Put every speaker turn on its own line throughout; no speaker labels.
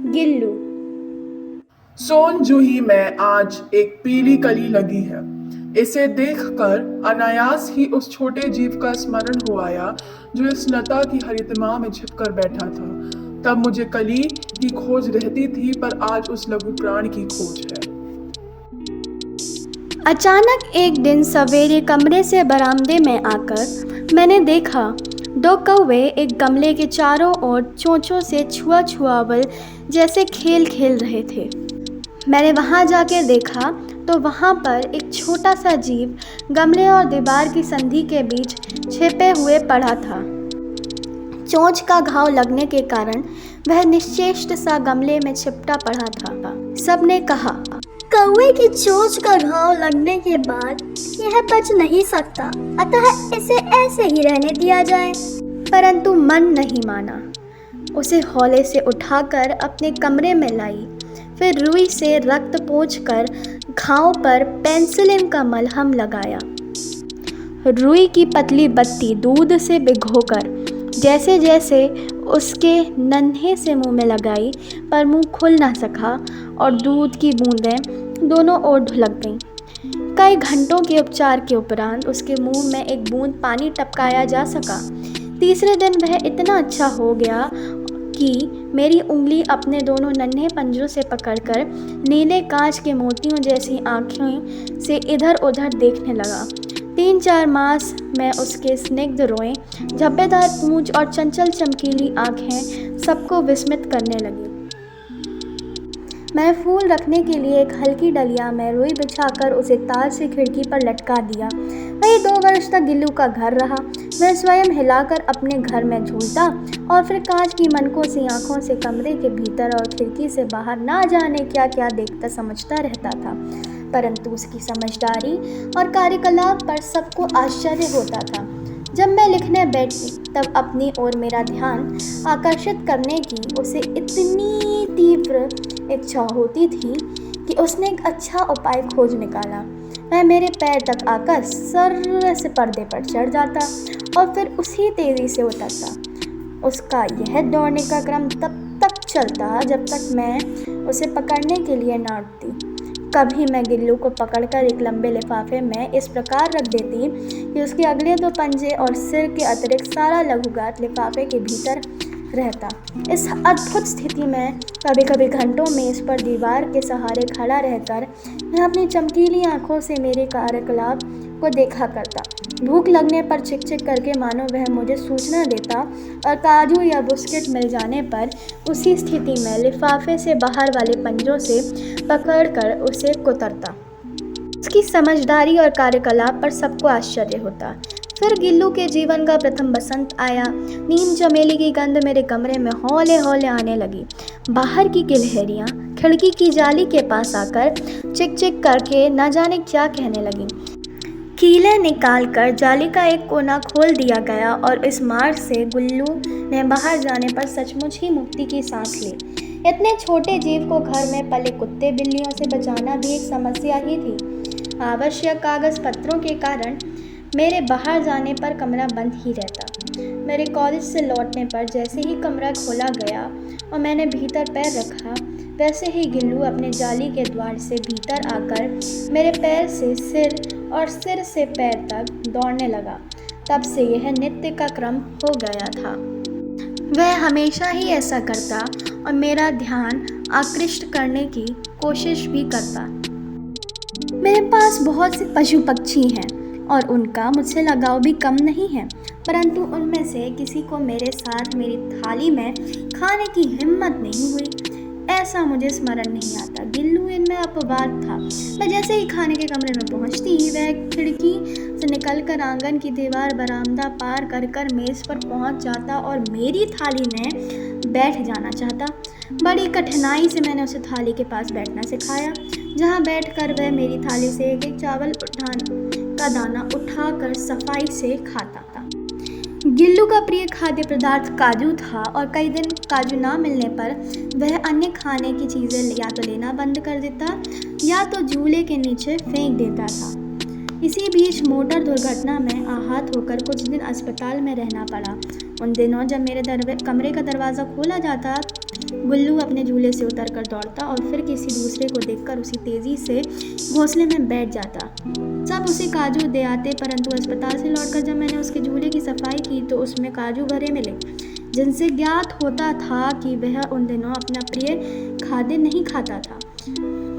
गिल्लू।
सोन जूही में आज एक पीली कली लगी है। इसे देखकर अनायास ही उस छोटे जीव का स्मरण हो आया जो इस लता की हरितमा में छिपकर बैठा था। तब मुझे कली की खोज रहती थी, पर आज उस लघु प्राण की खोज है।
अचानक एक दिन सवेरे कमरे से बरामदे में आकर मैंने देखा 2 कौवे एक गमले के चारों ओर चोंचों से छुआछुआवल जैसे खेल खेल रहे थे। मैंने वहां जाकर देखा तो वहां पर एक छोटा सा जीव गमले और दीवार की संधि के बीच छिपे हुए पड़ा था। चोंच का घाव लगने के कारण वह निश्चेष्ट सा गमले में छिपटा पड़ा था। सबने कहा,
कौवे की चोंच का घाव लगने के बाद यह बच नहीं सकता, अतः इसे ऐसे ही रहने दिया जाए।
परंतु मन नहीं माना। उसे हौले से उठाकर अपने कमरे में लाई, फिर रुई से रक्त पोंछकर घाव पर पेंसिलिन का मलहम लगाया। रुई की पतली बत्ती दूध से भिगोकर जैसे जैसे उसके नन्हे से मुंह में लगाई, पर मुंह खुल ना सका और दूध की बूंदें दोनों ओर ढुलक गईं। कई घंटों के उपचार के उपरांत उसके मुंह में एक बूंद पानी टपकाया जा सका। तीसरे दिन वह इतना अच्छा हो गया कि मेरी उंगली अपने दोनों नन्हे पंजों से पकड़कर नीले कांच के मोतियों जैसी आँखों से इधर उधर देखने लगा। 3-4 मास में उसके स्निग्ध रोएं, झब्बेदार पूंछ और चंचल चमकीली आँखें सबको विस्मित करने लगी। मैं फूल रखने के लिए एक हल्की डलिया में रुई बिछाकर उसे तार से खिड़की पर लटका दिया। वही 2 वर्ष तक गिल्लू का घर रहा। वह स्वयं हिलाकर अपने घर में झूलता और फिर कांच की मनकों सी आंखों से कमरे के भीतर और खिड़की से बाहर ना जाने क्या क्या देखता समझता रहता था। परंतु उसकी समझदारी और कार्यकलाप पर सबको आश्चर्य होता था। जब मैं लिखने बैठी तब अपनी ओर मेरा ध्यान आकर्षित करने की उसे इतनी तीव्र इच्छा होती थी कि उसने एक अच्छा उपाय खोज निकाला। वह मेरे पैर तक आकर सर्र से पर्दे पर चढ़ जाता और फिर उसी तेज़ी से उतरता। उसका यह दौड़ने का क्रम तब तक चलता जब तक मैं उसे पकड़ने के लिए न उठती। कभी मैं गिल्लू को पकड़कर एक लंबे लिफाफे में इस प्रकार रख देती कि उसके अगले 2 पंजे और सिर के अतिरिक्त सारा लघुगात लिफाफे के भीतर रहता। इस अद्भुत स्थिति में कभी कभी घंटों में इस पर दीवार के सहारे खड़ा रहकर मैं अपनी चमकीली आंखों से मेरे कार्यकलाप को देखा करता। भूख लगने पर चिक चिक करके मानो वह मुझे सूचना देता और काजू या बिस्किट मिल जाने पर उसी स्थिति में लिफाफे से बाहर वाले पंजों से पकड़कर उसे कुतरता। उसकी समझदारी और कार्यकलाप पर सबको आश्चर्य होता। फिर गिल्लू के जीवन का प्रथम बसंत आया। नीम चमेली की गंध मेरे कमरे में हौले हौले आने लगी। बाहर की गिलहरियाँ खिड़की की जाली के पास आकर चिक चिक करके न जाने क्या कहने लगीं। कीले निकालकर जाली का एक कोना खोल दिया गया और इस मार्ग से गिल्लू ने बाहर जाने पर सचमुच ही मुक्ति की सांस ली। इतने छोटे जीव को घर में पले कुत्ते बिल्लियों से बचाना भी एक समस्या ही थी। आवश्यक कागज पत्रों के कारण मेरे बाहर जाने पर कमरा बंद ही रहता। मेरे कॉलेज से लौटने पर जैसे ही कमरा खोला गया और मैंने भीतर पैर रखा, वैसे ही गिल्लू अपने जाली के द्वार से भीतर आकर मेरे पैर से सिर और सिर से पैर तक दौड़ने लगा। तब से यह नित्य का क्रम हो गया था। वह हमेशा ही ऐसा करता और मेरा ध्यान आकृष्ट करने की कोशिश भी करता। मेरे पास बहुत से पशु पक्षी हैं और उनका मुझसे लगाव भी कम नहीं है, परंतु उनमें से किसी को मेरे साथ मेरी थाली में खाने की हिम्मत नहीं हुई। ऐसा मुझे स्मरण नहीं आता। गिल्लू इनमें अपवाद था। मैं जैसे ही खाने के कमरे में पहुंचती, वह खिड़की से निकलकर आंगन की दीवार बरामदा पार कर कर मेज़ पर पहुंच जाता और मेरी थाली में बैठ जाना चाहता। बड़ी कठिनाई से मैंने उसे थाली के पास बैठना सिखाया, जहां बैठकर वह मेरी थाली से एक एक चावल का दाना उठाकर सफाई से खाता था। गिल्लू का प्रिय खाद्य पदार्थ काजू था और कई दिन काजू ना मिलने पर वह अन्य खाने की चीज़ें या तो लेना बंद कर देता या तो झूले के नीचे फेंक देता था। इसी बीच मोटर दुर्घटना में आहत होकर कुछ दिन अस्पताल में रहना पड़ा। उन दिनों जब मेरे कमरे का दरवाज़ा खोला जाता, गुल्लू अपने झूले से उतरकर दौड़ता और फिर किसी दूसरे को देखकर उसी तेज़ी से घोंसले में बैठ जाता। सब उसे काजू दे आते, परंतु अस्पताल से लौटकर जब मैंने उसके झूले की सफाई की तो उसमें काजू भरे मिले, जिनसे ज्ञात होता था कि वह उन दिनों अपना प्रिय खाद्य नहीं खाता था।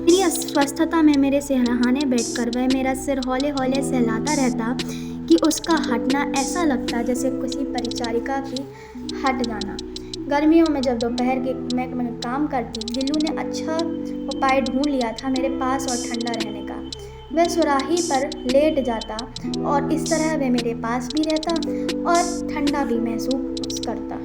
मेरी अस्वस्थता में मेरे सिरहाने बैठकर वह मेरा सिर हौले हौले सहलाता रहता कि उसका हटना ऐसा लगता जैसे किसी परिचारिका की हट जाना। गर्मियों में जब दोपहर के मैं काम करती, गिल्लू ने अच्छा उपाय ढूंढ लिया था मेरे पास और ठंडा रहने का। वह सुराही पर लेट जाता और इस तरह वह मेरे पास भी रहता और ठंडा भी महसूस करता।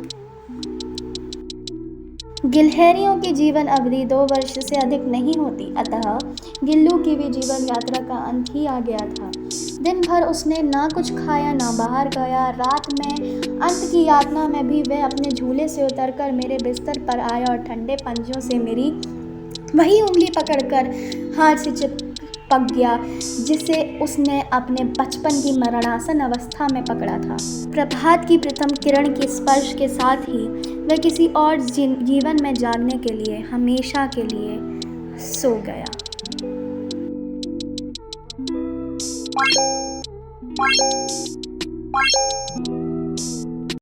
गिलहरियों की जीवन अवधि 2 वर्ष से अधिक नहीं होती, अतः गिल्लू की भी जीवन यात्रा का अंत ही आ गया था। दिन भर उसने ना कुछ खाया ना बाहर गया। रात में अंत की यातना में भी वह अपने झूले से उतरकर मेरे बिस्तर पर आया और ठंडे पंजों से मेरी वही उंगली पकड़कर हाथ से चिपक गया जिसे उसने अपने बचपन की मरणासन अवस्था में पकड़ा था। प्रभात की प्रथम किरण के स्पर्श के साथ ही वह किसी और जीवन में जागने के लिए हमेशा के लिए सो गया।